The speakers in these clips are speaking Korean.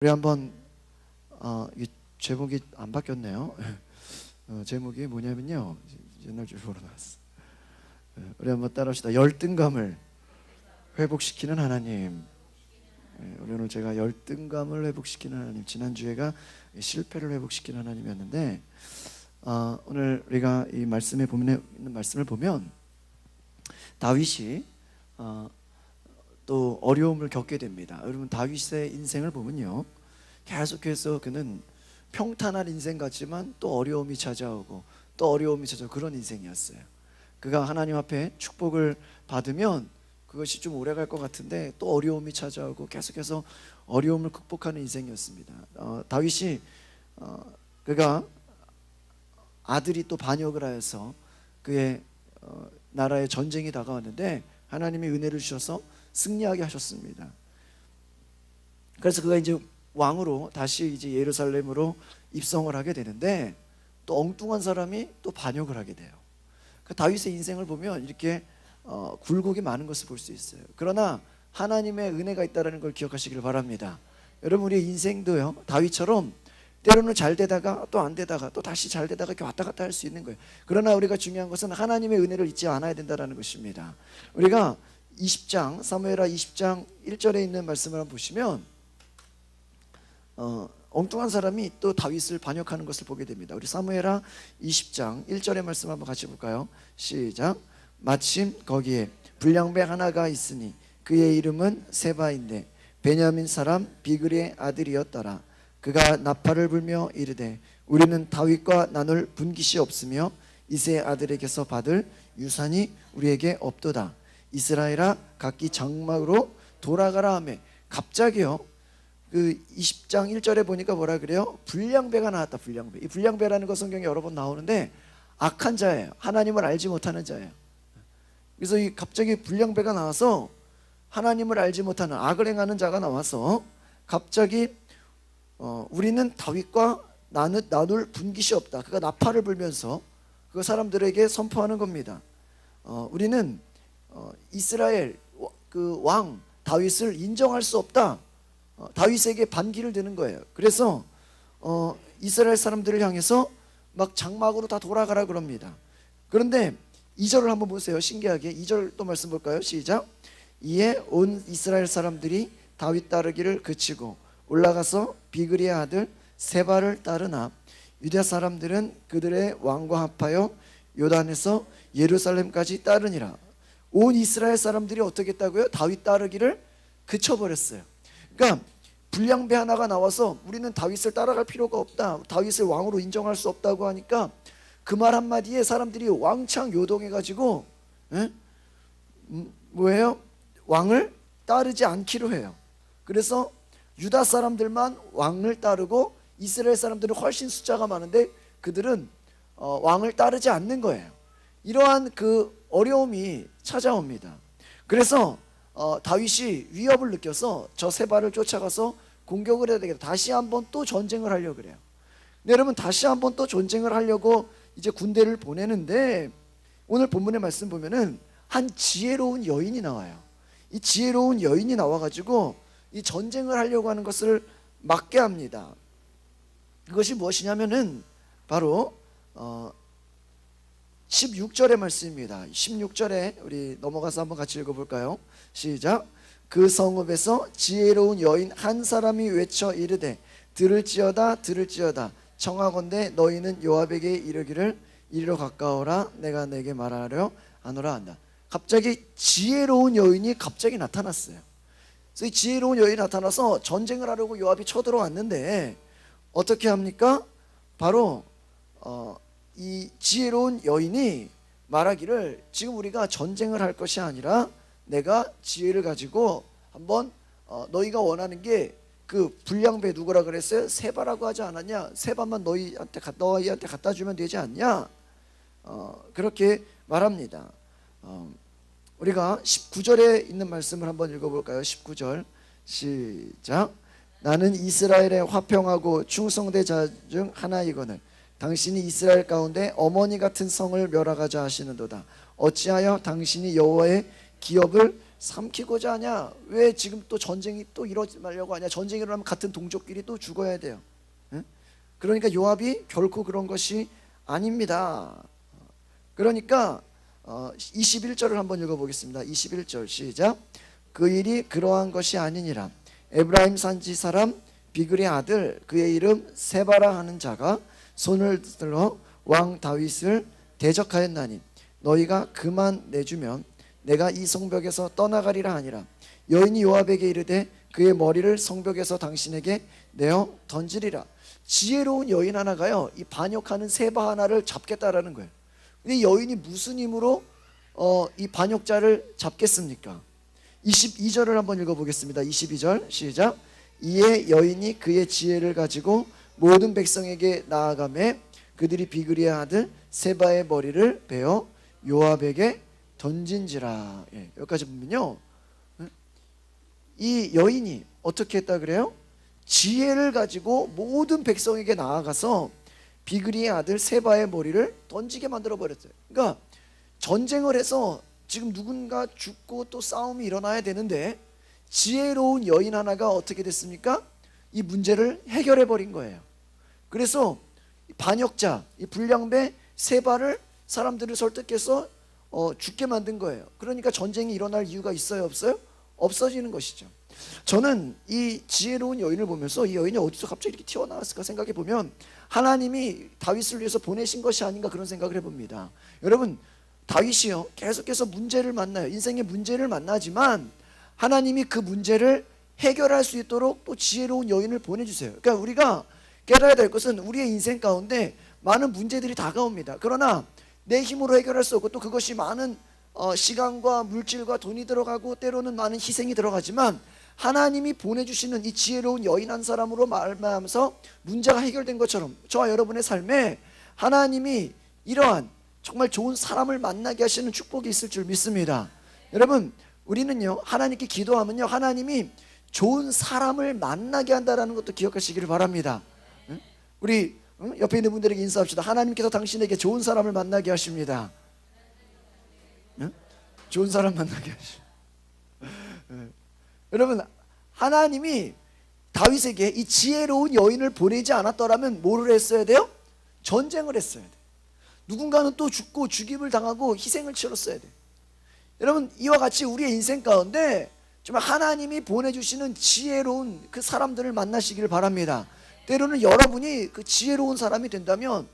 우리 한번 이 제목이 안 바뀌었네요. 제목이 뭐냐면요, 옛날 주소로 나왔어. 우리 한번 따라합시다. 열등감을 회복시키는 하나님. 우리 오늘 제가 열등감을 회복시키는 하나님, 지난주에가 실패를 회복시키는 하나님이었는데, 오늘 우리가 이 말씀에 보면 있는 말씀을 보면 다윗이 또 어려움을 겪게 됩니다. 여러분, 다윗의 인생을 보면요, 계속해서 그는 평탄한 인생 같지만 또 어려움이 찾아오고 또 어려움이 찾아오고 그런 인생이었어요. 그가 하나님 앞에 축복을 받으면 그것이 좀 오래 갈 것 같은데 또 어려움이 찾아오고 계속해서 어려움을 극복하는 인생이었습니다. 다윗이 그가 아들이 또 반역을 하여서 그의 나라에 전쟁이 다가왔는데 하나님이 은혜를 주셔서 승리하게 하셨습니다. 그래서 그가 이제 왕으로 다시 이제 예루살렘으로 입성을 하게 되는데 또 엉뚱한 사람이 또 반역을 하게 돼요. 그 다윗의 인생을 보면 이렇게 굴곡이 많은 것을 볼 수 있어요. 그러나 하나님의 은혜가 있다는 걸 기억하시길 바랍니다. 여러분, 우리의 인생도요, 다윗처럼 때로는 잘 되다가 또 안 되다가 또 다시 잘 되다가 이렇게 왔다 갔다 할 수 있는 거예요. 그러나 우리가 중요한 것은 하나님의 은혜를 잊지 않아야 된다는 것입니다. 우리가 20장 사무엘하 20장 1절에 있는 말씀을 한번 보시면 엉뚱한 사람이 또 다윗을 반역하는 것을 보게 됩니다. 우리 사무엘하 20장 1절의 말씀 한번 같이 볼까요? 시작. 마침 거기에 불량배 하나가 있으니 그의 이름은 세바인데 베냐민 사람 비그리의 아들이었더라. 그가 나팔을 불며 이르되 우리는 다윗과 나눌 분깃이 없으며 이새의 아들에게서 받을 유산이 우리에게 없도다. 이스라엘아 각기 장막으로 돌아가라 하며, 갑자기요, 그 20장 1절에 보니까 뭐라 그래요? 불량배가 나왔다. 불량배. 이 불량배라는 거 성경에 여러 번 나오는데 악한 자예요. 하나님을 알지 못하는 자예요. 그래서 이 갑자기 불량배가 나와서 하나님을 알지 못하는 악을 행하는 자가 나와서 갑자기 우리는 다윗과 나눌 분깃이 없다. 그가 나팔을 불면서 그 사람들에게 선포하는 겁니다. 우리는 이스라엘 그 왕 다윗을 인정할 수 없다. 다윗에게 반기를 드는 거예요. 그래서 이스라엘 사람들을 향해서 막 장막으로 다 돌아가라 그럽니다. 그런데 2절을 한번 보세요. 신기하게 2절 또 말씀 볼까요? 시작. 이에 온 이스라엘 사람들이 다윗 따르기를 그치고 올라가서 비그리의 아들 세바를 따르나 유다 사람들은 그들의 왕과 합하여 요단에서 예루살렘까지 따르니라. 온 이스라엘 사람들이 어떻게 했다고요? 다윗 따르기를 그쳐버렸어요. 그러니까 불량배 하나가 나와서 우리는 다윗을 따라갈 필요가 없다, 다윗을 왕으로 인정할 수 없다고 하니까 그 말 한마디에 사람들이 왕창 요동해가지고 뭐예요? 왕을 따르지 않기로 해요. 그래서 유다 사람들만 왕을 따르고 이스라엘 사람들은 훨씬 숫자가 많은데 그들은 왕을 따르지 않는 거예요. 이러한 그 어려움이 찾아옵니다. 그래서 다윗이 위협을 느껴서 저 세바를 쫓아가서 공격을 해야 되겠다. 다시 한번 또 전쟁을 하려고 그래요. 근데 여러분, 다시 한번 또 전쟁을 하려고 이제 군대를 보내는데 오늘 본문의 말씀 보면은 한 지혜로운 여인이 나와요. 이 지혜로운 여인이 나와가지고 이 전쟁을 하려고 하는 것을 막게 합니다. 그것이 무엇이냐면은 바로 16절의 말씀입니다. 16절에 우리 넘어가서 한번 같이 읽어볼까요? 시작. 그 성읍에서 지혜로운 여인 한 사람이 외쳐 이르되 들을지어다 들을지어다 청하건대 너희는 요압에게 이르기를 이리로 가까워라 내가 내게 말하려 하노라 한다. 갑자기 지혜로운 여인이 갑자기 나타났어요. 그래서 이 지혜로운 여인이 나타나서 전쟁을 하려고 요압이 쳐들어왔는데 어떻게 합니까? 바로 이 지혜로운 여인이 말하기를 지금 우리가 전쟁을 할 것이 아니라 내가 지혜를 가지고 한번 너희가 원하는 게 그 불량배 누구라 그랬어요? 세바라고 하지 않았냐? 세바만 너희한테 갖다 주면 되지 않냐? 그렇게 말합니다. 우리가 19절에 있는 말씀을 한번 읽어볼까요? 19절 시작. 나는 이스라엘의 화평하고 충성된 자 중 하나이거늘 당신이 이스라엘 가운데 어머니 같은 성을 멸하가자 하시는도다. 어찌하여 당신이 여호와의 기업을 삼키고자 하냐? 왜 지금 또 전쟁이 또 일어나려고 하냐? 전쟁이 일어나면 같은 동족끼리 또 죽어야 돼요. 응? 그러니까 요압이 결코 그런 것이 아닙니다. 그러니까 21절을 한번 읽어보겠습니다. 21절 시작. 그 일이 그러한 것이 아니니라. 에브라임 산지 사람 비글의 아들 그의 이름 세바라 하는 자가 손을 들어 왕 다윗을 대적하였나니 너희가 그만 내주면 내가 이 성벽에서 떠나가리라 하니라. 여인이 요압에게 이르되 그의 머리를 성벽에서 당신에게 내어 던지리라. 지혜로운 여인 하나가요, 이 반역하는 세바 하나를 잡겠다라는 거예요. 근데 여인이 무슨 힘으로 이 반역자를 잡겠습니까? 22절을 한번 읽어보겠습니다. 22절 시작. 이에 여인이 그의 지혜를 가지고 모든 백성에게 나아가매 그들이 비그리의 아들 세바의 머리를 베어 요압에게 던진지라. 예, 여기까지 보면요, 이 여인이 어떻게 했다 그래요? 지혜를 가지고 모든 백성에게 나아가서 비그리의 아들 세바의 머리를 던지게 만들어 버렸어요. 그러니까 전쟁을 해서 지금 누군가 죽고 또 싸움이 일어나야 되는데 지혜로운 여인 하나가 어떻게 됐습니까? 이 문제를 해결해 버린 거예요. 그래서 반역자, 이 불량배 세바를 사람들을 설득해서 죽게 만든 거예요. 그러니까 전쟁이 일어날 이유가 있어요, 없어요? 없어지는 것이죠. 저는 이 지혜로운 여인을 보면서 이 여인이 어디서 갑자기 이렇게 튀어나왔을까 생각해 보면 하나님이 다윗을 위해서 보내신 것이 아닌가 그런 생각을 해봅니다. 여러분, 다윗이요 계속해서 문제를 만나요. 인생의 문제를 만나지만 하나님이 그 문제를 해결할 수 있도록 또 지혜로운 여인을 보내주세요. 그러니까 우리가 깨달아야 될 것은 우리의 인생 가운데 많은 문제들이 다가옵니다. 그러나 내 힘으로 해결할 수 없고 또 그것이 많은 시간과 물질과 돈이 들어가고 때로는 많은 희생이 들어가지만 하나님이 보내주시는 이 지혜로운 여인 한 사람으로 말미암아서 문제가 해결된 것처럼 저와 여러분의 삶에 하나님이 이러한 정말 좋은 사람을 만나게 하시는 축복이 있을 줄 믿습니다. 여러분, 우리는요 하나님께 기도하면요 하나님이 좋은 사람을 만나게 한다는 것도 기억하시기를 바랍니다. 우리 옆에 있는 분들에게 인사합시다. 하나님께서 당신에게 좋은 사람을 만나게 하십니다. 좋은 사람 만나게 하십니다. 여러분, 하나님이 다윗에게 이 지혜로운 여인을 보내지 않았더라면 뭐를 했어야 돼요? 전쟁을 했어야 돼요. 누군가는 또 죽고 죽임을 당하고 희생을 치렀어야 돼요. 여러분, 이와 같이 우리의 인생 가운데 정말 하나님이 보내주시는 지혜로운 그 사람들을 만나시기를 바랍니다. 때로는 여러분이 그 지혜로운 사람이 된다면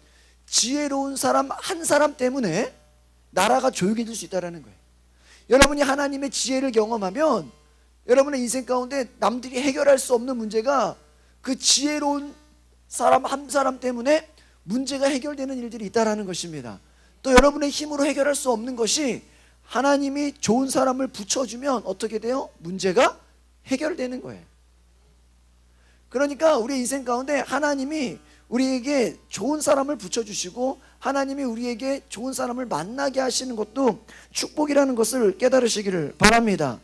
지혜로운 사람 한 사람 때문에 나라가 조용해질 수 있다는 거예요. 여러분이 하나님의 지혜를 경험하면 여러분의 인생 가운데 남들이 해결할 수 없는 문제가 그 지혜로운 사람 한 사람 때문에 문제가 해결되는 일들이 있다는 것입니다. 또 여러분의 힘으로 해결할 수 없는 것이 하나님이 좋은 사람을 붙여주면 어떻게 돼요? 문제가 해결되는 거예요. 그러니까 우리 인생 가운데 하나님이 우리에게 좋은 사람을 붙여주시고 하나님이 우리에게 좋은 사람을 만나게 하시는 것도 축복이라는 것을 깨달으시기를 바랍니다.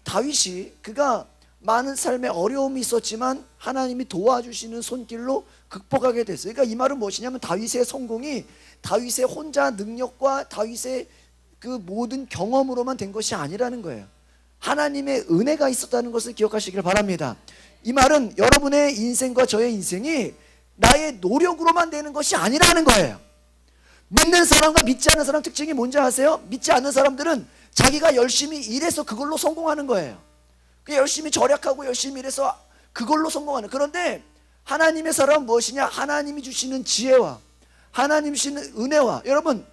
다윗이 그가 많은 삶에 어려움이 있었지만 하나님이 도와주시는 손길로 극복하게 됐어요. 그러니까 이 말은 무엇이냐면 다윗의 성공이 다윗의 혼자 능력과 다윗의 그 모든 경험으로만 된 것이 아니라는 거예요. 하나님의 은혜가 있었다는 것을 기억하시길 바랍니다. 이 말은 여러분의 인생과 저의 인생이 나의 노력으로만 되는 것이 아니라는 거예요. 믿는 사람과 믿지 않는 사람 특징이 뭔지 아세요? 믿지 않는 사람들은 자기가 열심히 일해서 그걸로 성공하는 거예요. 열심히 절약하고 열심히 일해서 그걸로 성공하는. 그런데 하나님의 사람은 무엇이냐? 하나님이 주시는 지혜와 하나님 주시는 은혜와. 여러분,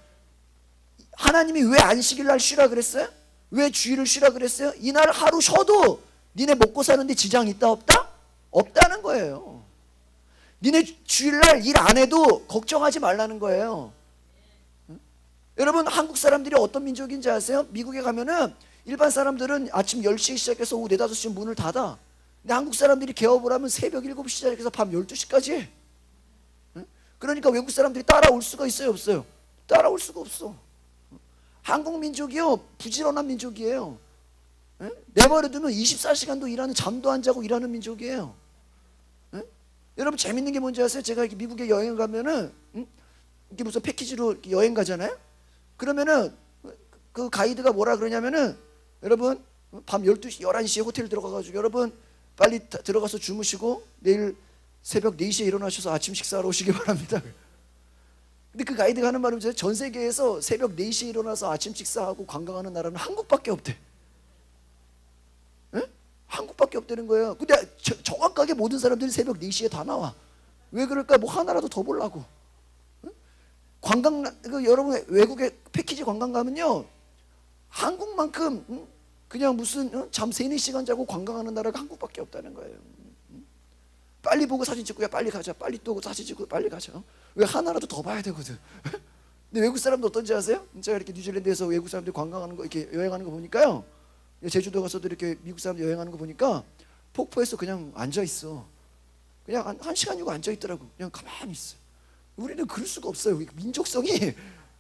하나님이 왜 안식일 날 쉬라 그랬어요? 왜 주일을 쉬라 그랬어요? 이날 하루 쉬어도 니네 먹고 사는데 지장이 있다 없다? 없다는 거예요. 니네 주일날 일 안 해도 걱정하지 말라는 거예요. 여러분, 한국 사람들이 어떤 민족인지 아세요? 미국에 가면은 일반 사람들은 아침 10시에 시작해서 오후 4, 5시에 문을 닫아. 근데 한국 사람들이 개업을 하면 새벽 7시 시작해서 밤 12시까지 해. 그러니까 외국 사람들이 따라올 수가 있어요, 없어요? 따라올 수가 없어. 한국 민족이요, 부지런한 민족이에요. 내버려두면 24시간도 일하는, 잠도 안 자고 일하는 민족이에요. 여러분, 재밌는 게 뭔지 아세요? 제가 이렇게 미국에 여행을 가면은 이게 무슨 패키지로 여행 가잖아요. 그러면은 그 가이드가 뭐라 그러냐면은 여러분 밤 12시 11시에 호텔 들어가가지고 여러분 빨리 들어가서 주무시고 내일 새벽 4시에 일어나셔서 아침 식사하러 오시기 바랍니다. 근데 그 가이드가 하는 말은 전 세계에서 새벽 4시에 일어나서 아침 식사하고 관광하는 나라는 한국밖에 없대. 에? 한국밖에 없다는 거예요. 근데 정확하게 모든 사람들이 새벽 4시에 다 나와. 왜 그럴까? 뭐 하나라도 더 보려고. 관광, 여러분 외국에 패키지 관광 가면요 한국만큼 그냥 무슨 잠 3-4시간 자고 관광하는 나라가 한국밖에 없다는 거예요. 빨리 보고 사진 찍고 야 빨리 가자, 빨리 또 사진 찍고 빨리 가자. 왜 하나라도 더 봐야 되거든. 근데 외국 사람들 어떤지 아세요? 제가 이렇게 뉴질랜드에서 외국 사람들이 관광하는 거 이렇게 여행하는 거 보니까요, 제주도 가서도 이렇게 미국 사람들 여행하는 거 보니까 폭포에서 그냥 앉아 있어. 그냥 한 시간이고 앉아 있더라고. 그냥 가만히 있어. 우리는 그럴 수가 없어요. 민족성이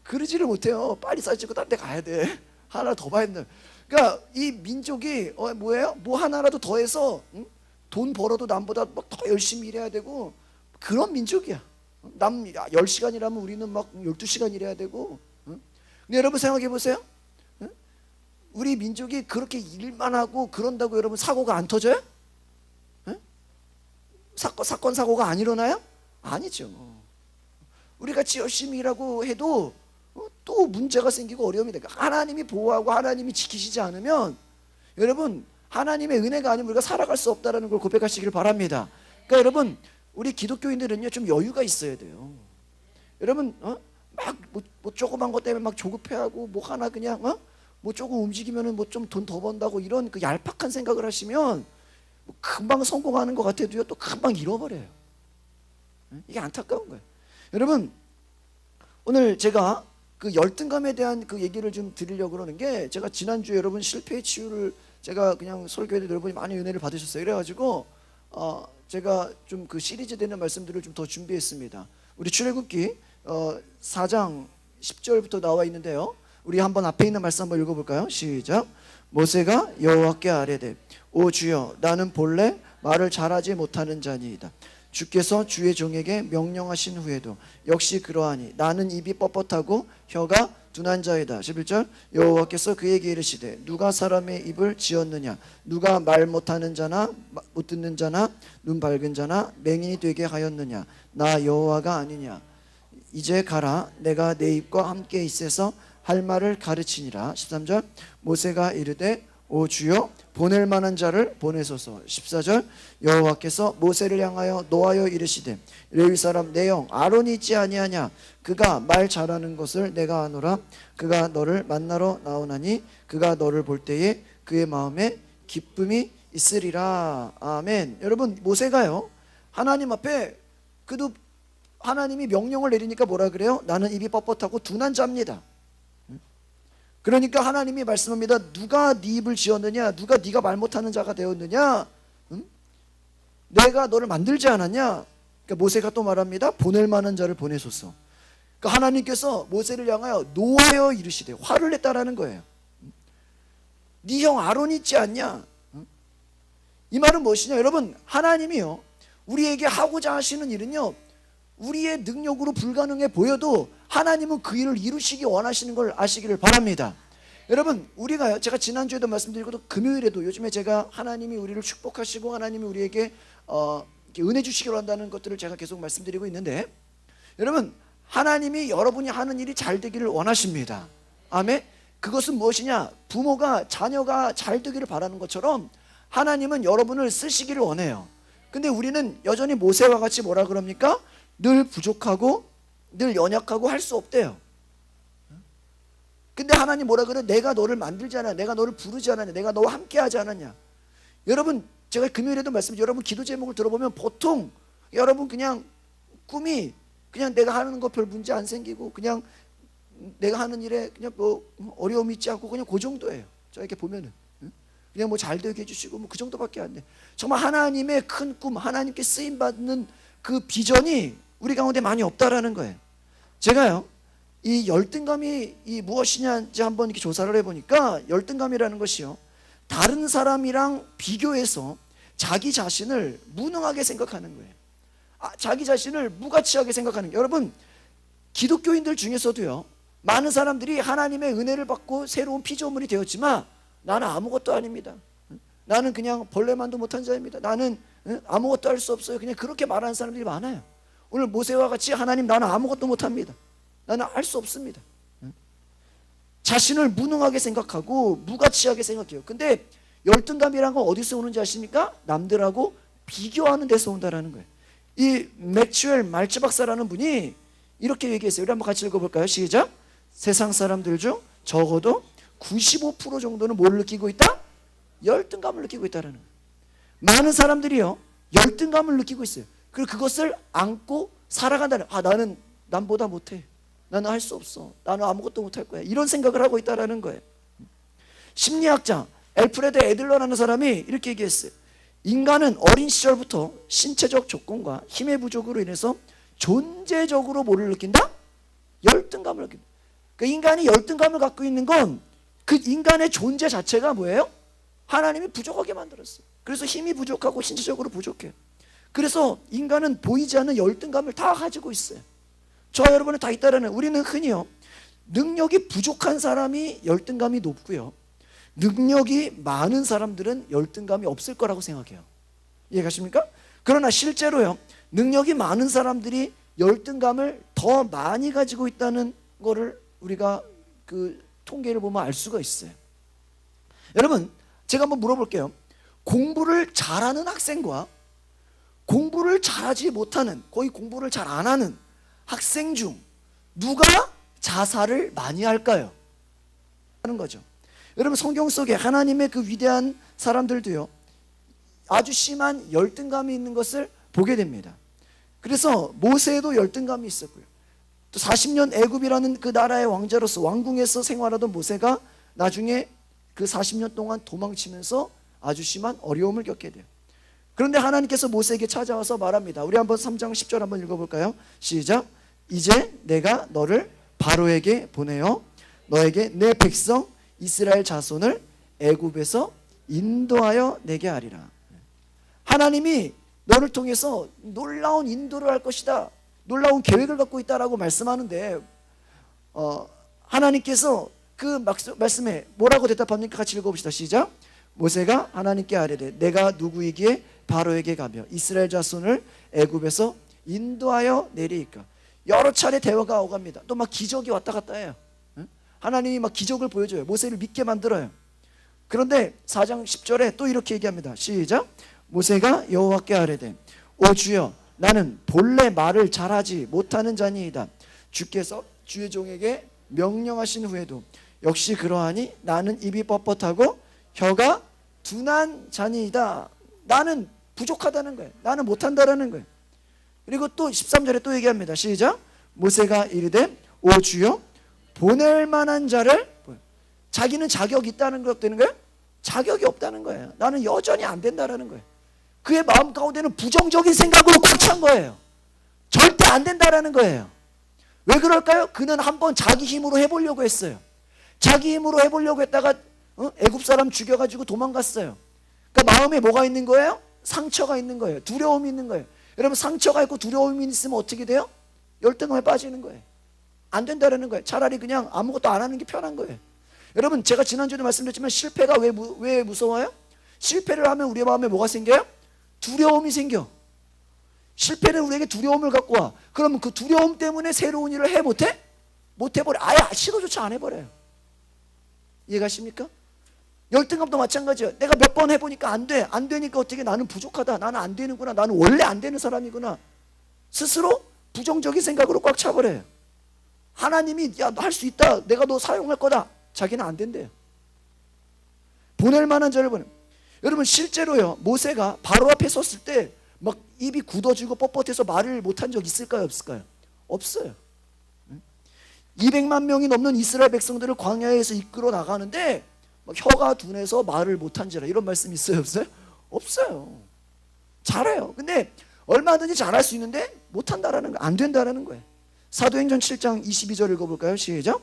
그러지를 못해요. 빨리 사진 찍고 딴 데 가야 돼. 하나 더 봐야 된다. 그러니까 이 민족이 뭐예요? 뭐 하나라도 더해서 돈 벌어도 남보다 막 더 열심히 일해야 되고 그런 민족이야. 남 10시간이라면 우리는 막 12시간 일해야 되고. 근데 여러분 생각해 보세요. 우리 민족이 그렇게 일만 하고 그런다고 여러분 사고가 안 터져요? 사건 사고가 안 일어나요? 아니죠. 우리 같이 열심히 일하고 해도 또 문제가 생기고 어려움이 되니까 하나님이 보호하고 하나님이 지키시지 않으면 여러분 하나님의 은혜가 아니면 우리가 살아갈 수 없다는 걸 고백하시길 바랍니다. 그러니까 여러분 우리 기독교인들은요 좀 여유가 있어야 돼요. 여러분 뭐 조그만 것 때문에 막 조급해하고 뭐 하나 그냥 뭐 조금 움직이면은 뭐 좀 돈 더 번다고 이런 그 얄팍한 생각을 하시면 뭐 금방 성공하는 것 같아도요 또 금방 잃어버려요. 이게 안타까운 거예요. 여러분 오늘 제가 그 열등감에 대한 그 얘기를 좀 드리려고 그러는 게, 제가 지난주에 여러분 실패의 치유를 제가 그냥 설교해도 여러분이 많이 은혜를 받으셨어요. 그래가지고 제가 좀 그 시리즈 되는 말씀들을 좀 더 준비했습니다. 우리 출애굽기 4장 10절부터 나와 있는데요, 우리 한번 앞에 있는 말씀 한번 읽어볼까요? 시작. 모세가 여호와께 아뢰되 오 주여 나는 본래 말을 잘하지 못하는 자니이다. 주께서 주의 종에게 명령하신 후에도 역시 그러하니 나는 입이 뻣뻣하고 혀가 둔한 자이다. 11절. 여호와께서 그에게 이르시되 누가 사람의 입을 지었느냐? 누가 말 못하는 자나 못 듣는 자나 눈 밝은 자나 맹인이 되게 하였느냐? 나 여호와가 아니냐? 이제 가라. 내가 내 입과 함께 있어서 할 말을 가르치니라. 13절. 모세가 이르되 오 주여 보낼 만한 자를 보내소서. 14절. 여호와께서 모세를 향하여 노하여 이르시되 레위 사람 내 형 아론이 있지 아니하냐? 그가 말 잘하는 것을 내가 아노라. 그가 너를 만나러 나오나니 그가 너를 볼 때에 그의 마음에 기쁨이 있으리라. 아멘. 여러분 모세가요 하나님 앞에 그도 하나님이 명령을 내리니까 뭐라 그래요? 나는 입이 뻣뻣하고 둔한 자입니다. 그러니까 하나님이 말씀합니다. 누가 네 입을 지었느냐? 누가 네가 말 못하는 자가 되었느냐? 내가 너를 만들지 않았냐? 그러니까 모세가 또 말합니다. 보낼 만한 자를 보내소서. 그러니까 하나님께서 모세를 향하여 노하여 이르시되 화를 냈다라는 거예요. 네 형 아론이 있지 않냐? 이 말은 무엇이냐? 여러분 하나님이요 우리에게 하고자 하시는 일은요 우리의 능력으로 불가능해 보여도 하나님은 그 일을 이루시기 원하시는 걸 아시기를 바랍니다. 여러분 우리가요 제가 지난주에도 말씀드리고 금요일에도 요즘에 제가 하나님이 우리를 축복하시고 하나님이 우리에게 은혜 주시기로 한다는 것들을 제가 계속 말씀드리고 있는데, 여러분 하나님이 여러분이 하는 일이 잘 되기를 원하십니다. 아멘. 그것은 무엇이냐? 부모가 자녀가 잘 되기를 바라는 것처럼 하나님은 여러분을 쓰시기를 원해요. 근데 우리는 여전히 모세와 같이 뭐라 그럽니까? 늘 부족하고 늘 연약하고 할 수 없대요. 근데 하나님 뭐라 그래? 내가 너를 만들지 않았냐? 내가 너를 부르지 않았냐? 내가 너와 함께 하지 않았냐? 여러분 제가 금요일에도 말씀드렸죠. 여러분 기도 제목을 들어보면 보통 여러분 그냥 꿈이 그냥 내가 하는 거 별 문제 안 생기고 그냥 내가 하는 일에 그냥 뭐 어려움이 있지 않고 그냥 그 정도예요. 저 이렇게 보면은 그냥 뭐 잘 되게 해주시고 뭐 그 정도밖에 안 돼. 정말 하나님의 큰 꿈, 하나님께 쓰임 받는 그 비전이 우리 가운데 많이 없다라는 거예요. 제가요 이 열등감이 무엇이냐지 한번 이렇게 조사를 해보니까 열등감이라는 것이요 다른 사람이랑 비교해서 자기 자신을 무능하게 생각하는 거예요. 자기 자신을 무가치하게 생각하는 거예요. 여러분 기독교인들 중에서도요 많은 사람들이 하나님의 은혜를 받고 새로운 피조물이 되었지만 나는 아무것도 아닙니다. 나는 그냥 벌레만도 못한 자입니다. 나는 아무것도 할 수 없어요. 그냥 그렇게 말하는 사람들이 많아요. 오늘 모세와 같이 하나님 나는 아무것도 못합니다. 나는 할 수 없습니다. 자신을 무능하게 생각하고 무가치하게 생각해요. 근데 열등감이란 건 어디서 오는지 아십니까? 남들하고 비교하는 데서 온다라는 거예요. 이 맥주웰 말츠 박사라는 분이 이렇게 얘기했어요. 우리 한번 같이 읽어볼까요? 시작. 세상 사람들 중 적어도 95% 정도는 뭘 느끼고 있다? 열등감을 느끼고 있다는 거예요. 많은 사람들이요 열등감을 느끼고 있어요. 그리고 그것을 안고 살아간다는 거예요. 나는 남보다 못해. 나는 할 수 없어. 나는 아무것도 못할 거야. 이런 생각을 하고 있다는 거예요. 심리학자 엘프레드 애들러라는 사람이 이렇게 얘기했어요. 인간은 어린 시절부터 신체적 조건과 힘의 부족으로 인해서 존재적으로 뭐를 느낀다? 열등감을 느낀다. 그 인간이 열등감을 갖고 있는 건 그 인간의 존재 자체가 뭐예요? 하나님이 부족하게 만들었어요. 그래서 힘이 부족하고 신체적으로 부족해요. 그래서 인간은 보이지 않는 열등감을 다 가지고 있어요. 저와 여러분은 다 있다라는, 우리는 흔히요 능력이 부족한 사람이 열등감이 높고요 능력이 많은 사람들은 열등감이 없을 거라고 생각해요. 이해가십니까? 그러나 실제로요 능력이 많은 사람들이 열등감을 더 많이 가지고 있다는 거를 우리가 그 통계를 보면 알 수가 있어요. 여러분 제가 한번 물어볼게요. 공부를 잘하는 학생과 공부를 잘하지 못하는, 거의 공부를 잘 안 하는 학생 중 누가 자살을 많이 할까요? 하는 거죠. 여러분 성경 속에 하나님의 그 위대한 사람들도요 아주 심한 열등감이 있는 것을 보게 됩니다. 그래서 모세에도 열등감이 있었고요. 또 40년 애굽이라는 그 나라의 왕자로서 왕궁에서 생활하던 모세가 나중에 그 40년 동안 도망치면서 아주 심한 어려움을 겪게 돼요. 그런데 하나님께서 모세에게 찾아와서 말합니다. 우리 한번 3장 10절 한번 읽어볼까요? 시작. 이제 내가 너를 바로에게 보내어 너에게 내 백성 이스라엘 자손을 애굽에서 인도하여 내게 하리라. 하나님이 너를 통해서 놀라운 인도를 할 것이다, 놀라운 계획을 갖고 있다라고 말씀하는데 하나님께서 그 말씀에 뭐라고 대답합니까? 같이 읽어봅시다. 시작. 모세가 하나님께 아뢰되 내가 누구이기에 바로에게 가며 이스라엘 자손을 애굽에서 인도하여 내리이까. 여러 차례 대화가 오갑니다. 또 막 기적이 왔다 갔다 해요. 하나님이 막 기적을 보여줘요. 모세를 믿게 만들어요. 그런데 4장 10절에 또 이렇게 얘기합니다. 시작. 모세가 여호와께 아뢰되 오 주여 나는 본래 말을 잘하지 못하는 자니이다. 주께서 주의 종에게 명령하신 후에도 역시 그러하니 나는 입이 뻣뻣하고 혀가 둔한 자니이다. 나는 부족하다는 거예요. 나는 못한다라는 거예요. 그리고 또 13절에 또 얘기합니다. 시작. 모세가 이르되 오 주여 보낼 만한 자를, 자기는 자격이 있다는 것 되는 거예요? 자격이 없다는 거예요. 나는 여전히 안 된다라는 거예요. 그의 마음 가운데는 부정적인 생각으로 꽉 찬 거예요. 절대 안 된다라는 거예요. 왜 그럴까요? 그는 한번 자기 힘으로 해보려고 했어요. 자기 힘으로 해보려고 했다가 애굽 사람 죽여가지고 도망갔어요. 그러니까 마음에 뭐가 있는 거예요? 상처가 있는 거예요. 두려움이 있는 거예요. 여러분 상처가 있고 두려움이 있으면 어떻게 돼요? 열등감에 빠지는 거예요. 안 된다라는 거예요. 차라리 그냥 아무것도 안 하는 게 편한 거예요. 여러분 제가 지난주에도 말씀드렸지만 실패가 왜 무서워요? 실패를 하면 우리의 마음에 뭐가 생겨요? 두려움이 생겨. 실패는 우리에게 두려움을 갖고 와. 그러면 그 두려움 때문에 새로운 일을 해 못해? 못 해버려. 아예 시도조차 안 해버려요. 이해가십니까? 열등감도 마찬가지예요. 내가 몇 번 해보니까 안 돼. 안 되니까 어떻게 나는 부족하다. 나는 안 되는구나. 나는 원래 안 되는 사람이구나. 스스로 부정적인 생각으로 꽉 차버려요. 하나님이 야, 너 할 수 있다. 내가 너 사용할 거다. 자기는 안 된대요. 보낼 만한 자를 보내. 여러분 실제로요 모세가 바로 앞에 섰을 때 막 입이 굳어지고 뻣뻣해서 말을 못한 적 있을까요? 없을까요? 없어요. 200만 명이 넘는 이스라엘 백성들을 광야에서 이끌어 나가는데 막 혀가 둔해서 말을 못한지라 이런 말씀 있어요? 없어요? 없어요. 잘해요. 근데 얼마든지 잘할 수 있는데 못한다라는 거, 안 된다라는 거예요. 사도행전 7장 22절 읽어볼까요? 시작.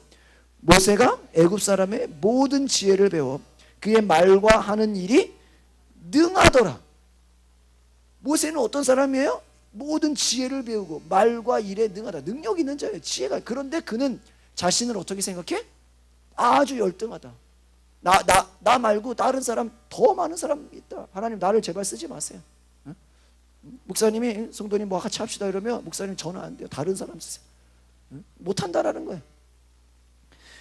모세가 애굽 사람의 모든 지혜를 배워 그의 말과 하는 일이 능하더라. 모세는 어떤 사람이에요? 모든 지혜를 배우고 말과 일에 능하다. 능력 있는 자예요. 지혜가. 그런데 그는 자신을 어떻게 생각해? 아주 열등하다. 나 말고 다른 사람, 더 많은 사람이 있다. 하나님 나를 제발 쓰지 마세요. 목사님이 성도님 뭐 같이 합시다 이러면 목사님 전화 안 돼요. 다른 사람 쓰세요. 못한다라는 거예요.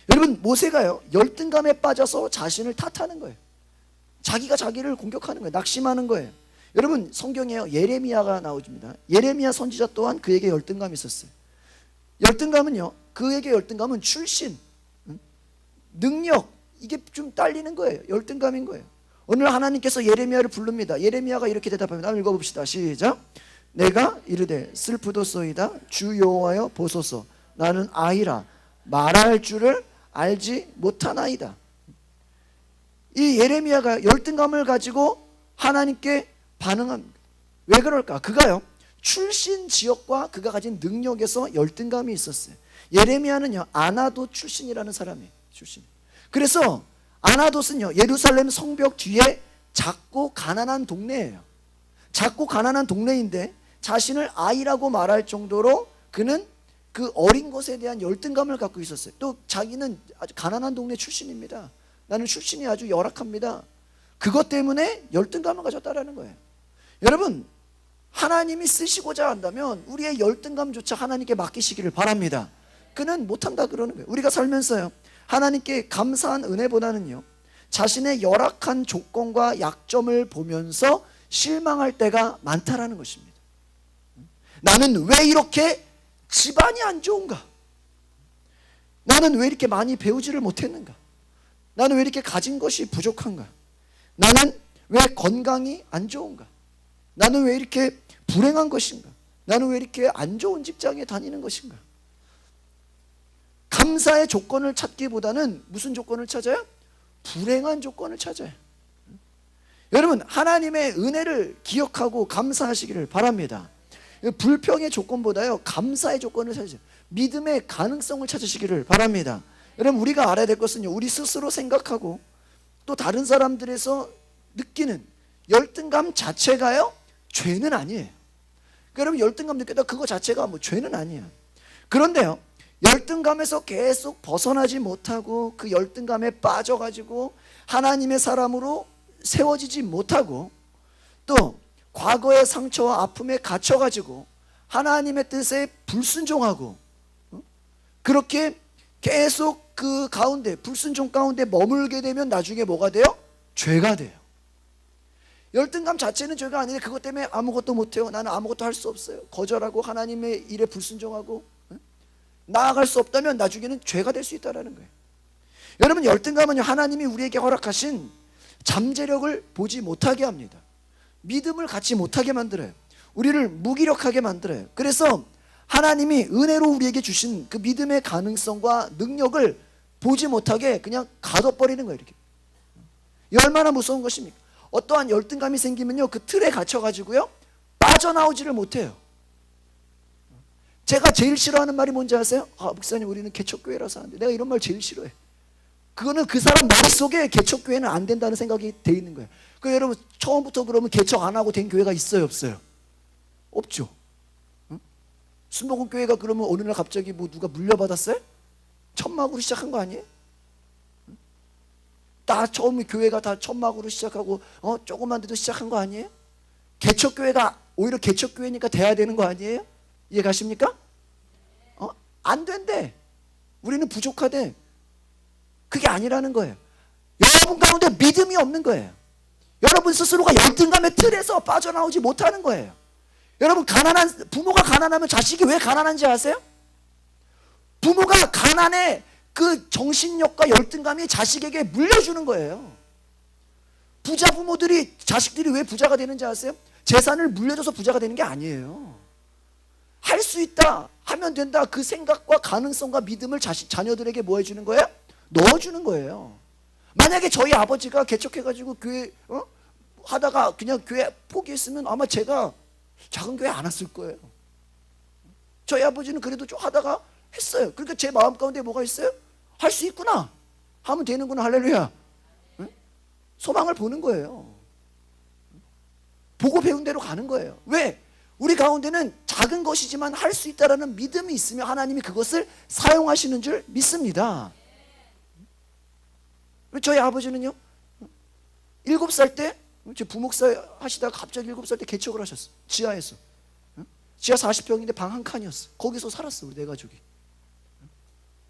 여러분, 모세가요 열등감에 빠져서 자신을 탓하는 거예요. 자기가 자기를 공격하는 거예요. 낙심하는 거예요. 여러분, 성경에요 예레미야가 나옵니다. 예레미야 선지자 또한 그에게 열등감이 있었어요. 열등감은요, 그에게 열등감은 출신, 능력, 이게 좀 딸리는 거예요. 열등감인 거예요. 오늘 하나님께서 예레미야를 부릅니다. 예레미야가 이렇게 대답합니다. 한번 읽어봅시다. 시작. 내가 이르되 슬프도소이다 주 여호와여 보소서 나는 아이라 말할 줄을 알지 못하나이다. 이 예레미야가 열등감을 가지고 하나님께 반응합니다. 왜 그럴까? 그가요 출신 지역과 그가 가진 능력에서 열등감이 있었어요. 예레미야는요 아나돗 출신이라는 사람이에요. 출신. 그래서 아나돗은요 예루살렘 성벽 뒤에 작고 가난한 동네예요. 작고 가난한 동네인데 자신을 아이라고 말할 정도로 그는 그 어린 것에 대한 열등감을 갖고 있었어요. 또 자기는 아주 가난한 동네 출신입니다. 나는 출신이 아주 열악합니다. 그것 때문에 열등감을 가졌다라는 거예요. 여러분, 하나님이 쓰시고자 한다면 우리의 열등감조차 하나님께 맡기시기를 바랍니다. 그는 못한다 그러는 거예요. 우리가 살면서요 하나님께 감사한 은혜보다는요 자신의 열악한 조건과 약점을 보면서 실망할 때가 많다라는 것입니다. 나는 왜 이렇게 집안이 안 좋은가? 나는 왜 이렇게 많이 배우지를 못했는가? 나는 왜 이렇게 가진 것이 부족한가? 나는 왜 건강이 안 좋은가? 나는 왜 이렇게 불행한 것인가? 나는 왜 이렇게 안 좋은 직장에 다니는 것인가? 감사의 조건을 찾기보다는 무슨 조건을 찾아요? 불행한 조건을 찾아요. 여러분, 하나님의 은혜를 기억하고 감사하시기를 바랍니다. 불평의 조건보다요 감사의 조건을 찾으세요. 믿음의 가능성을 찾으시기를 바랍니다. 여러분, 우리가 알아야 될 것은요 우리 스스로 생각하고 또 다른 사람들에서 느끼는 열등감 자체가요 죄는 아니에요. 여러분, 열등감 느꼈다 그거 자체가 뭐 죄는 아니에요. 그런데요 열등감에서 계속 벗어나지 못하고 그 열등감에 빠져가지고 하나님의 사람으로 세워지지 못하고 또 과거의 상처와 아픔에 갇혀가지고 하나님의 뜻에 불순종하고 그렇게 계속 그 가운데 불순종 가운데 머물게 되면 나중에 뭐가 돼요? 죄가 돼요. 열등감 자체는 죄가 아닌데 그것 때문에 아무것도 못해요. 나는 아무것도 할 수 없어요. 거절하고 하나님의 일에 불순종하고 나아갈 수 없다면 나중에는 죄가 될 수 있다는 거예요. 여러분, 열등감은요 하나님이 우리에게 허락하신 잠재력을 보지 못하게 합니다. 믿음을 갖지 못하게 만들어요. 우리를 무기력하게 만들어요. 그래서 하나님이 은혜로 우리에게 주신 그 믿음의 가능성과 능력을 보지 못하게 그냥 가둬버리는 거예요. 이렇게. 얼마나 무서운 것입니까? 어떠한 열등감이 생기면요 그 틀에 갇혀가지고요 빠져나오지를 못해요. 제가 제일 싫어하는 말이 뭔지 아세요? 목사님 우리는 개척교회라서 안 돼. 내가 이런 말 제일 싫어해. 그거는 그 사람 머릿속에 개척교회는 안 된다는 생각이 돼 있는 거예요. 여러분, 처음부터 그러면 개척 안 하고 된 교회가 있어요 없어요? 없죠. 순복음 교회가 그러면 어느 날 갑자기 뭐 누가 물려받았어요? 천막으로 시작한 거 아니에요? 다 처음에 교회가 다 천막으로 시작하고 조그만 데도 시작한 거 아니에요? 개척교회가 오히려 개척교회니까 돼야 되는 거 아니에요? 이해 가십니까? 안 된대. 우리는 부족하대. 그게 아니라는 거예요. 여러분 가운데 믿음이 없는 거예요. 여러분 스스로가 열등감의 틀에서 빠져나오지 못하는 거예요. 여러분, 부모가 가난하면 자식이 왜 가난한지 아세요? 부모가 가난해 그 정신력과 열등감이 자식에게 물려주는 거예요. 부자 부모들이 자식들이 왜 부자가 되는지 아세요? 재산을 물려줘서 부자가 되는 게 아니에요. 할 수 있다, 하면 된다, 그 생각과 가능성과 믿음을 자녀들에게 뭐 해주는 거예요? 넣어주는 거예요. 만약에 저희 아버지가 개척해가지고 교회 하다가 그냥 교회 포기했으면 아마 제가 작은 교회 안 왔을 거예요. 저희 아버지는 그래도 좀 하다가 했어요. 그러니까 제 마음 가운데 뭐가 있어요? 할 수 있구나, 하면 되는구나, 할렐루야. 소망을 보는 거예요. 보고 배운 대로 가는 거예요. 왜? 우리 가운데는 작은 것이지만 할 수 있다라는 믿음이 있으면 하나님이 그것을 사용하시는 줄 믿습니다. 저희 아버지는요 7살 때 부목사 하시다가 갑자기 7살 때 개척을 하셨어. 지하에서. 지하 40평인데 방 한 칸이었어. 거기서 살았어 우리 네 가족이.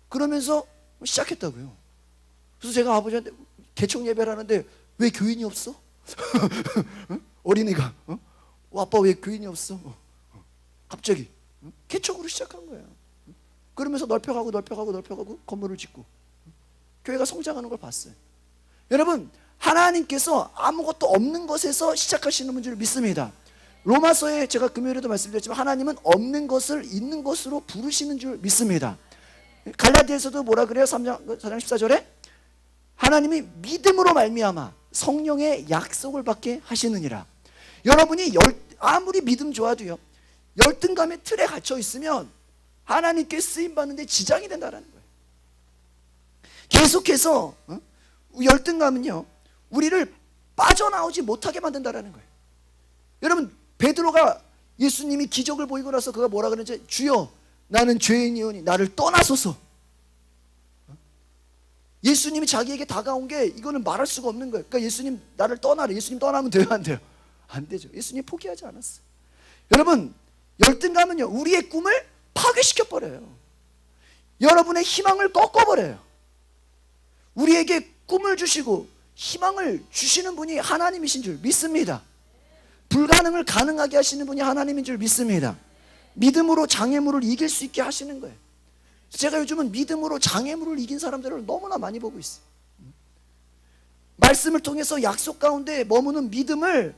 그러면서 시작했다고요. 그래서 제가 아버지한테 개척 예배를 하는데 왜 교인이 없어? 어린이가 아빠 왜 교인이 없어? 갑자기 개척으로 시작한 거예요. 그러면서 넓혀가고 건물을 짓고 교회가 성장하는 걸 봤어요. 여러분 하나님께서 아무것도 없는 것에서 시작하시는 줄 믿습니다. 로마서에 제가 금요일에도 말씀드렸지만 하나님은 없는 것을 있는 것으로 부르시는 줄 믿습니다. 갈라디아에서도 뭐라 그래요? 4장 14절에 하나님이 믿음으로 말미암아 성령의 약속을 받게 하시느니라. 여러분이 아무리 믿음 좋아도요 열등감의 틀에 갇혀 있으면 하나님께 쓰임받는데 지장이 된다는 거예요. 계속해서 열등감은요 우리를 빠져나오지 못하게 만든다는 거예요. 여러분 베드로가 예수님이 기적을 보이고 나서 그가 뭐라 그러는지, 주여 나는 죄인이오니 나를 떠나소서. 예수님이 자기에게 다가온 게 이거는 말할 수가 없는 거예요. 그러니까 예수님 나를 떠나래. 예수님 떠나면 돼요 안 돼요? 안 되죠. 예수님 포기하지 않았어요. 여러분 열등감은요 우리의 꿈을 파괴시켜버려요. 여러분의 희망을 꺾어버려요. 우리에게 꿈을 주시고 희망을 주시는 분이 하나님이신 줄 믿습니다. 불가능을 가능하게 하시는 분이 하나님인 줄 믿습니다. 믿음으로 장애물을 이길 수 있게 하시는 거예요. 제가 요즘은 믿음으로 장애물을 이긴 사람들을 너무나 많이 보고 있어요. 말씀을 통해서 약속 가운데 머무는 믿음을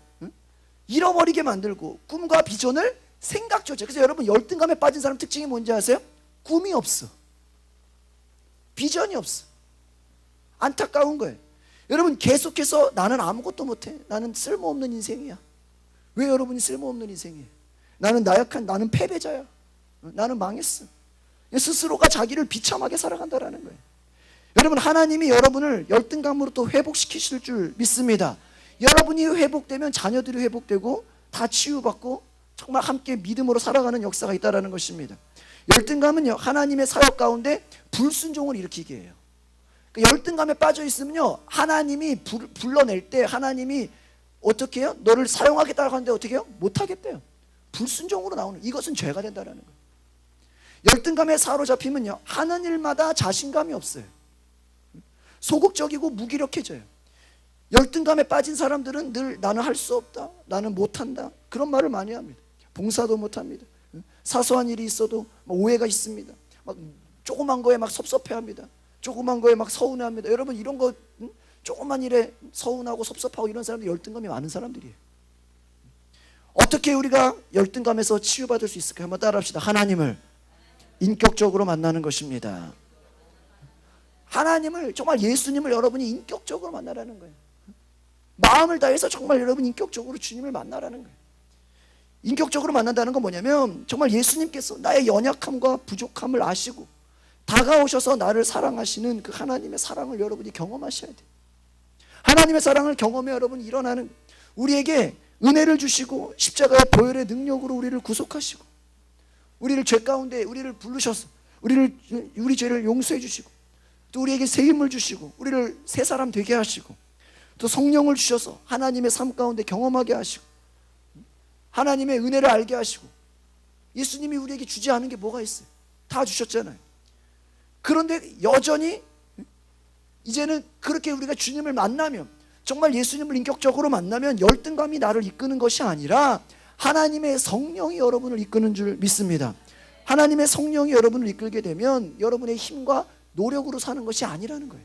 잃어버리게 만들고 꿈과 비전을 생각조차. 그래서 여러분 열등감에 빠진 사람 특징이 뭔지 아세요? 꿈이 없어. 비전이 없어. 안타까운 거예요. 여러분 계속해서 나는 아무것도 못해. 나는 쓸모없는 인생이야. 왜 여러분이 쓸모없는 인생이에요? 나는 나약한, 나는 패배자야. 나는 망했어. 스스로가 자기를 비참하게 살아간다는 거예요. 여러분 하나님이 여러분을 열등감으로 또 회복시키실 줄 믿습니다. 여러분이 회복되면 자녀들이 회복되고 다 치유받고 정말 함께 믿음으로 살아가는 역사가 있다는 것입니다. 열등감은요 하나님의 사역 가운데 불순종을 일으키게 해요. 열등감에 빠져 있으면요 하나님이 불러낼 때 하나님이 어떻게 해요? 너를 사용하겠다고 하는데 어떻게 해요? 못하겠대요. 불순종으로 나오는, 이것은 죄가 된다는 거예요. 열등감에 사로잡히면요 하는 일마다 자신감이 없어요. 소극적이고 무기력해져요. 열등감에 빠진 사람들은 늘 나는 할 수 없다, 나는 못한다, 그런 말을 많이 합니다. 봉사도 못합니다. 사소한 일이 있어도 오해가 있습니다. 막 조그만 거에 막 섭섭해합니다. 조그만 거에 막 서운해합니다. 여러분 이런 거 조그만 일에 서운하고 섭섭하고 이런 사람들 열등감이 많은 사람들이에요. 어떻게 우리가 열등감에서 치유받을 수 있을까요? 한번 따라합시다. 하나님을 인격적으로 만나는 것입니다. 하나님을, 정말 예수님을 여러분이 인격적으로 만나라는 거예요. 마음을 다해서 정말 여러분 인격적으로 주님을 만나라는 거예요. 인격적으로 만난다는 건 뭐냐면 정말 예수님께서 나의 연약함과 부족함을 아시고 다가오셔서 나를 사랑하시는 그 하나님의 사랑을 여러분이 경험하셔야 돼요. 하나님의 사랑을 경험해 여러분 일어나는, 우리에게 은혜를 주시고 십자가의 보혈의 능력으로 우리를 구속하시고 우리를 죄 가운데 우리를 부르셔서 우리 죄를 용서해 주시고 또 우리에게 새 힘을 주시고 우리를 새 사람 되게 하시고 또 성령을 주셔서 하나님의 삶 가운데 경험하게 하시고 하나님의 은혜를 알게 하시고. 예수님이 우리에게 주지 않은 게 뭐가 있어요? 다 주셨잖아요. 그런데 여전히 이제는 그렇게 우리가 주님을 만나면, 정말 예수님을 인격적으로 만나면 열등감이 나를 이끄는 것이 아니라 하나님의 성령이 여러분을 이끄는 줄 믿습니다. 하나님의 성령이 여러분을 이끌게 되면 여러분의 힘과 노력으로 사는 것이 아니라는 거예요.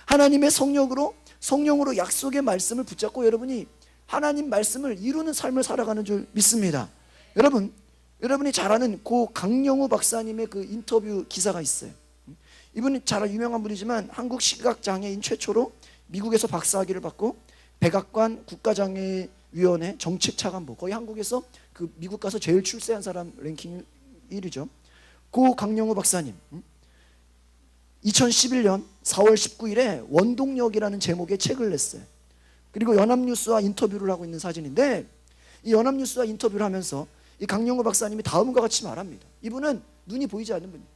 하나님의 성령으로 약속의 말씀을 붙잡고 여러분이 하나님 말씀을 이루는 삶을 살아가는 줄 믿습니다. 여러분이 잘 아는 고 강영우 박사님의 그 인터뷰 기사가 있어요. 이분이 잘 유명한 분이지만 한국 시각장애인 최초로 미국에서 박사학위를 받고 백악관 국가장애위원회 정책차관보, 거의 한국에서 그 미국 가서 제일 출세한 사람 랭킹 1위죠. 고 강영우 박사님 2011년 4월 19일에 원동력이라는 제목의 책을 냈어요. 그리고 연합뉴스와 인터뷰를 하고 있는 사진인데, 이 연합뉴스와 인터뷰를 하면서 이 강영우 박사님이 다음과 같이 말합니다. 이분은 눈이 보이지 않는 분이에요.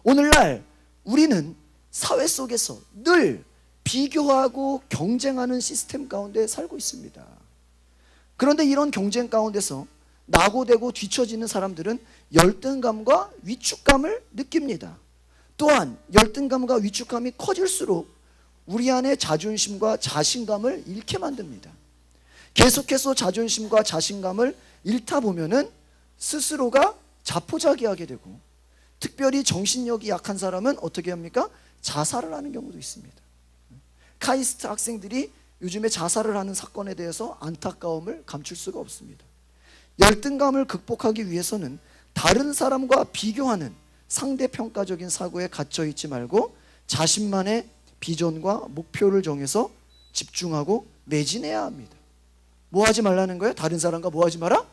오늘날 우리는 사회 속에서 늘 비교하고 경쟁하는 시스템 가운데 살고 있습니다. 그런데 이런 경쟁 가운데서 낙오되고 뒤처지는 사람들은 열등감과 위축감을 느낍니다. 또한 열등감과 위축감이 커질수록 우리 안에 자존심과 자신감을 잃게 만듭니다. 계속해서 자존심과 자신감을 잃다 보면은 스스로가 자포자기하게 되고, 특별히 정신력이 약한 사람은 어떻게 합니까? 자살을 하는 경우도 있습니다. 카이스트 학생들이 요즘에 자살을 하는 사건에 대해서 안타까움을 감출 수가 없습니다. 열등감을 극복하기 위해서는 다른 사람과 비교하는 상대평가적인 사고에 갇혀 있지 말고 자신만의 비전과 목표를 정해서 집중하고 매진해야 합니다. 뭐 하지 말라는 거예요? 다른 사람과 뭐 하지 마라?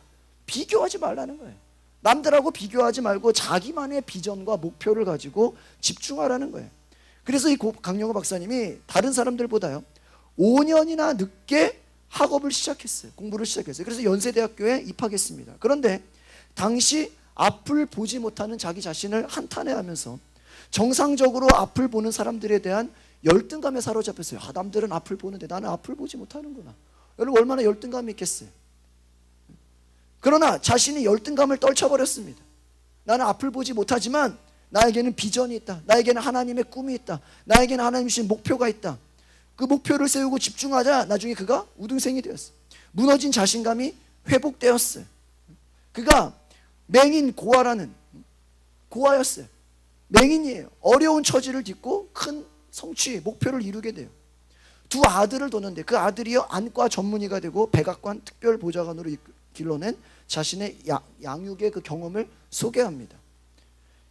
비교하지 말라는 거예요. 남들하고 비교하지 말고 자기만의 비전과 목표를 가지고 집중하라는 거예요. 그래서 이 강영호 박사님이 다른 사람들보다요 5년이나 늦게 학업을 시작했어요. 공부를 시작했어요. 그래서 연세대학교에 입학했습니다. 그런데 당시 앞을 보지 못하는 자기 자신을 한탄해하면서 정상적으로 앞을 보는 사람들에 대한 열등감에 사로잡혔어요. 남들은 앞을 보는데 나는 앞을 보지 못하는구나. 여러분 얼마나 열등감이 있겠어요. 그러나 자신이 열등감을 떨쳐버렸습니다. 나는 앞을 보지 못하지만 나에게는 비전이 있다. 나에게는 하나님의 꿈이 있다. 나에게는 하나님 주신 목표가 있다. 그 목표를 세우고 집중하자 나중에 그가 우등생이 되었어요. 무너진 자신감이 회복되었어요. 그가 맹인 고아라는 고아였어요. 맹인이에요. 어려운 처지를 딛고 큰 성취 목표를 이루게 돼요. 두 아들을 뒀는데 그 아들이요 안과 전문의가 되고 백악관 특별보좌관으로 길러낸 자신의 양육의 그 경험을 소개합니다.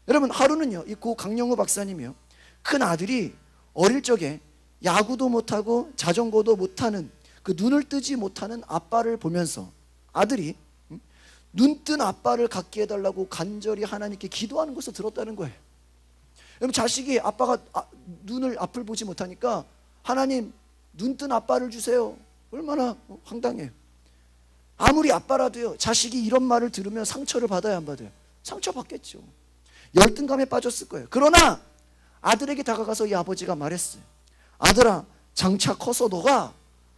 여러분 하루는요 이 고 강영호 박사님이요 큰 아들이 어릴 적에 야구도 못하고 자전거도 못하는 그 눈을 뜨지 못하는 아빠를 보면서 아들이 눈뜬 아빠를 갖게 해달라고 간절히 하나님께 기도하는 것을 들었다는 거예요. 여러분 자식이 아빠가 앞을 보지 못하니까 하나님 눈뜬 아빠를 주세요. 얼마나 황당해요. 아무리 아빠라도요 자식이 이런 말을 들으면 상처를 받아야 안 받아요? 상처받겠죠. 열등감에 빠졌을 거예요. 그러나 아들에게 다가가서 이 아버지가 말했어요. 아들아 장차 커서 너가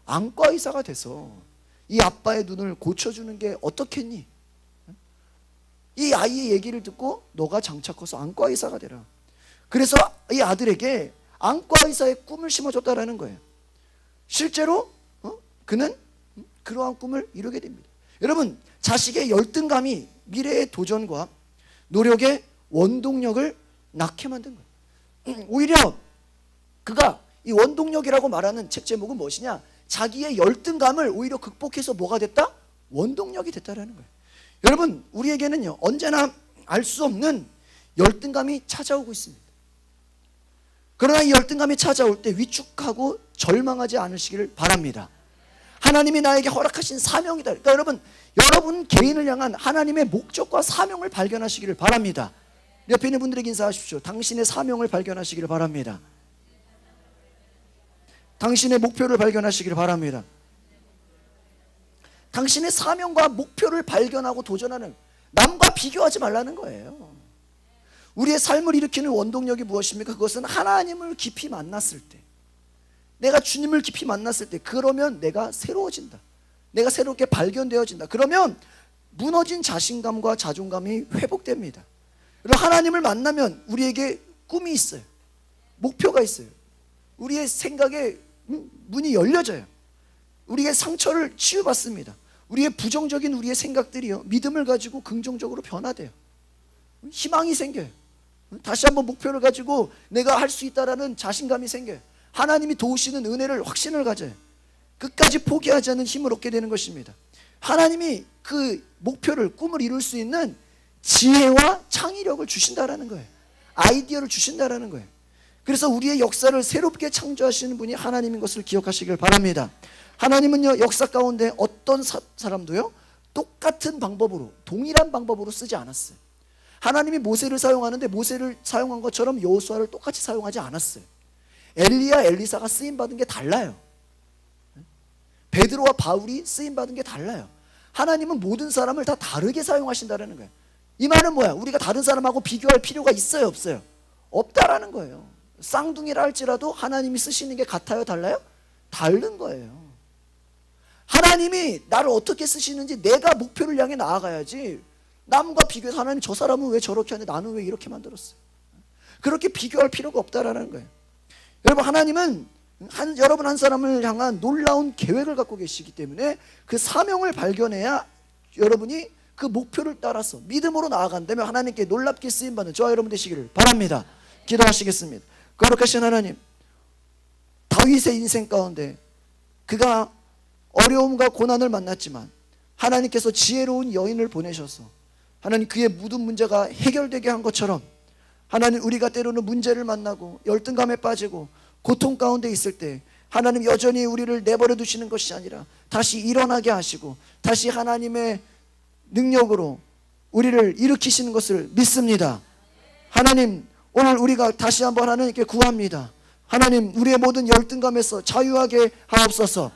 안과 의사가 돼서 이 아빠의 눈을 고쳐주는 게 어떻겠니? 이 아이의 얘기를 듣고 너가 장차 커서 안과 의사가 되라. 그래서 이 아들에게 안과 의사의 꿈을 심어줬다라는 거예요. 실제로 그는 그러한 꿈을 이루게 됩니다. 여러분 자식의 열등감이 미래의 도전과 노력의 원동력을 낳게 만든 거예요. 오히려 그가 이 원동력이라고 말하는 책 제목은 무엇이냐? 자기의 열등감을 오히려 극복해서 뭐가 됐다? 원동력이 됐다라는 거예요. 여러분 우리에게는요 언제나 알 수 없는 열등감이 찾아오고 있습니다. 그러나 이 열등감이 찾아올 때 위축하고 절망하지 않으시기를 바랍니다. 하나님이 나에게 허락하신 사명이다. 그러니까 여러분 개인을 향한 하나님의 목적과 사명을 발견하시기를 바랍니다. 옆에 있는 분들에게 인사하십시오. 당신의 사명을 발견하시기를 바랍니다. 당신의 목표를 발견하시기를 바랍니다. 당신의 사명과 목표를 발견하고 도전하는, 남과 비교하지 말라는 거예요. 우리의 삶을 일으키는 원동력이 무엇입니까? 그것은 하나님을 깊이 만났을 때, 내가 주님을 깊이 만났을 때, 그러면 내가 새로워진다. 내가 새롭게 발견되어진다. 그러면 무너진 자신감과 자존감이 회복됩니다. 여러분 하나님을 만나면 우리에게 꿈이 있어요. 목표가 있어요. 우리의 생각에 문이 열려져요. 우리의 상처를 치유받습니다. 우리의 부정적인 우리의 생각들이요 믿음을 가지고 긍정적으로 변화돼요. 희망이 생겨요. 다시 한번 목표를 가지고 내가 할 수 있다라는 자신감이 생겨요. 하나님이 도우시는 은혜를, 확신을 가져요. 끝까지 포기하지 않는 힘을 얻게 되는 것입니다. 하나님이 그 목표를, 꿈을 이룰 수 있는 지혜와 창의력을 주신다라는 거예요. 아이디어를 주신다라는 거예요. 그래서 우리의 역사를 새롭게 창조하시는 분이 하나님인 것을 기억하시길 바랍니다. 하나님은요 역사 가운데 어떤 사람도요 똑같은 방법으로, 동일한 방법으로 쓰지 않았어요. 하나님이 모세를 사용하는데 모세를 사용한 것처럼 여호수아를 똑같이 사용하지 않았어요. 엘리야 엘리사가 쓰임받은 게 달라요. 베드로와 바울이 쓰임받은 게 달라요. 하나님은 모든 사람을 다 다르게 사용하신다는 거예요. 이 말은 뭐야? 우리가 다른 사람하고 비교할 필요가 있어요 없어요? 없다라는 거예요. 쌍둥이라 할지라도 하나님이 쓰시는 게 같아요, 달라요? 다른 거예요. 하나님이 나를 어떻게 쓰시는지 내가 목표를 향해 나아가야지, 남과 비교해서 하나님 저 사람은 왜 저렇게 하는데 나는 왜 이렇게 만들었어요, 그렇게 비교할 필요가 없다라는 거예요. 여러분, 하나님은 여러분 한 사람을 향한 놀라운 계획을 갖고 계시기 때문에 그 사명을 발견해야 여러분이 그 목표를 따라서 믿음으로 나아간다면 하나님께 놀랍게 쓰임받는 저와 여러분 되시기를 바랍니다. 기도하시겠습니다. 거룩하신 하나님, 다윗의 인생 가운데 그가 어려움과 고난을 만났지만 하나님께서 지혜로운 여인을 보내셔서 하나님 그의 모든 문제가 해결되게 한 것처럼, 하나님 우리가 때로는 문제를 만나고 열등감에 빠지고 고통 가운데 있을 때 하나님 여전히 우리를 내버려 두시는 것이 아니라 다시 일어나게 하시고 다시 하나님의 능력으로 우리를 일으키시는 것을 믿습니다. 하나님, 오늘 우리가 다시 한번 하나님께 구합니다. 하나님, 우리의 모든 열등감에서 자유하게 하옵소서.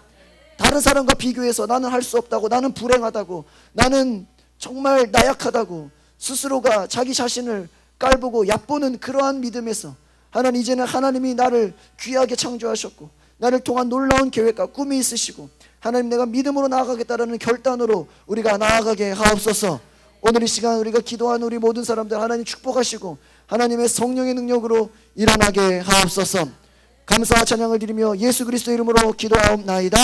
다른 사람과 비교해서 나는 할 수 없다고, 나는 불행하다고, 나는 정말 나약하다고 스스로가 자기 자신을 깔보고 얕보는 그러한 믿음에서 하나님, 이제는 하나님이 나를 귀하게 창조하셨고 나를 통한 놀라운 계획과 꿈이 있으시고 하나님, 내가 믿음으로 나아가겠다라는 결단으로 우리가 나아가게 하옵소서. 오늘 이 시간 우리가 기도하는 우리 모든 사람들 하나님 축복하시고 하나님의 성령의 능력으로 일어나게 하옵소서. 감사와 찬양을 드리며 예수 그리스도의 이름으로 기도하옵나이다.